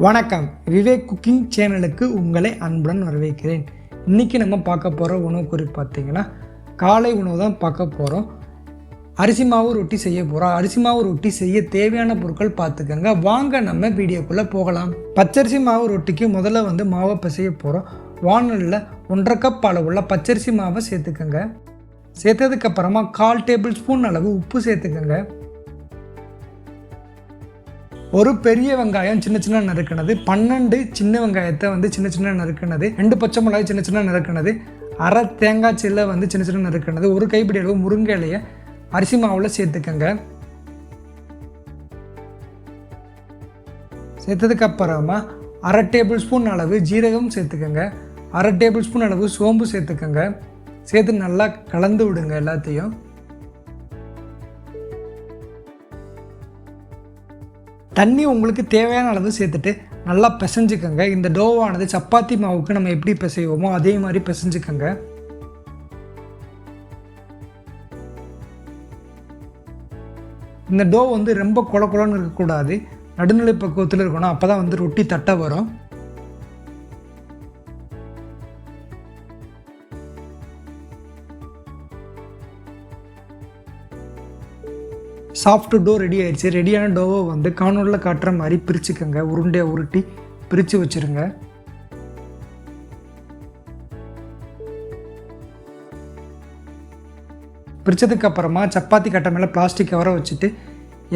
வணக்கம், விவேக் குக்கிங் சேனலுக்கு உங்களை அன்புடன் வரவேற்கிறேன். இன்றைக்கி நம்ம பார்க்க போகிற உணவு குறிப்பு பார்த்திங்கன்னா காலை உணவு தான் பார்க்க போகிறோம். அரிசி மாவு ரொட்டி செய்ய போகிறோம். அரிசி மாவு ரொட்டி செய்ய தேவையான பொருட்கள் பார்த்துக்கோங்க. வாங்க நம்ம வீடியோக்குள்ளே போகலாம். பச்சரிசி மாவு ரொட்டிக்கு முதல்ல மாவை பிசைய போகிறோம். வானலில் 1.5 கப் அளவுள்ள பச்சரிசி மாவை சேர்த்துக்கோங்க. சேர்த்ததுக்கப்புறமா 1/4 டேபிள் ஸ்பூன் அளவு உப்பு சேர்த்துக்கோங்க. ஒரு பெரிய வெங்காயம் சின்ன சின்ன நறுக்கினது, 12 சின்ன வெங்காயத்தை சின்ன சின்ன நறுக்கினது, 2 பச்சை மிளகாய் சின்ன சின்ன நறுக்கினது, அரை தேங்காய் சில்லை சின்ன சின்ன நறுக்கினது, ஒரு கைப்பிடி அளவு முருங்கை இலையை அரிசி மாவில் சேர்த்துக்கங்க. சேர்த்ததுக்கப்புறமா 1/2 டேபிள் ஸ்பூன் அளவு ஜீரகம் சேர்த்துக்கங்க. 1/2 டேபிள் ஸ்பூன் அளவு சோம்பு சேர்த்துக்கங்க. சேர்த்து நல்லா கலந்து விடுங்க எல்லாத்தையும். தண்ணி உங்களுக்கு தேவையான அளவு சேர்த்துட்டு நல்லா பிசைஞ்சுக்கோங்க. இந்த டோவானது சப்பாத்தி மாவுக்கு நம்ம எப்படி பிசைவோமோ அதே மாதிரி பிசைஞ்சுக்கோங்க. இந்த டோ ரொம்ப கொல கொலன்னு இருக்கக்கூடாது, நடுநிலை பக்குவத்தில் இருக்கணும். அப்போ தான் ரொட்டி தட்டை வரும். சாஃப்ட் டோ ரெடி ஆயிடுச்சு. ரெடியான டோவை காணொலியில் காட்டுற மாதிரி பிரிச்சுக்கோங்க. உருண்டையை உருட்டி பிரித்து வச்சுருங்க. பிரித்ததுக்கப்புறமா சப்பாத்தி கட்டை மேலே பிளாஸ்டிக் கவரை வச்சுட்டு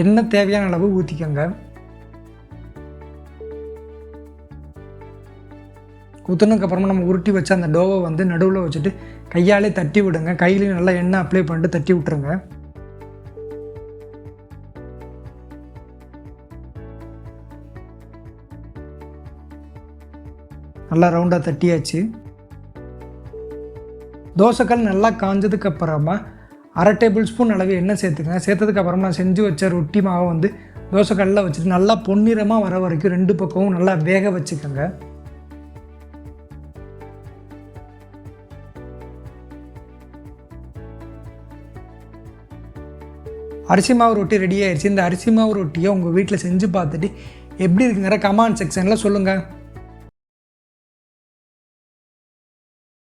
எண்ணெய் தேவையான அளவு ஊற்றிக்கோங்க. ஊற்றினதுக்கப்புறமா நம்ம உருட்டி வச்ச அந்த டோவை நடுவில் வச்சுட்டு கையாலே தட்டி விடுங்க. கையிலையும் நல்லா எண்ணெய் அப்ளை பண்ணிட்டு தட்டி விட்டுருங்க. நல்லா ரவுண்டாக தட்டியாச்சு. தோசைக்கல் நல்லா காஞ்சதுக்கப்புறமா 1/2 டேபிள் ஸ்பூன் அளவு எண்ணெய் சேர்த்துக்கங்க. சேர்த்ததுக்கப்புறமா செஞ்சு வச்ச ரொட்டி மாவை தோசைக்கல்லில் வச்சுட்டு நல்லா பொன்னிறமாக வர வரைக்கும் 2 பக்கமும் நல்லா வேக வச்சுக்கோங்க. அரிசி மாவு ரொட்டி ரெடி ஆயிடுச்சு. இந்த அரிசி மாவு ரொட்டியை உங்கள் வீட்டில் செஞ்சு பார்த்துட்டு எப்படி இருக்குங்கிற கமெண்ட் செக்ஷனில் சொல்லுங்கள்.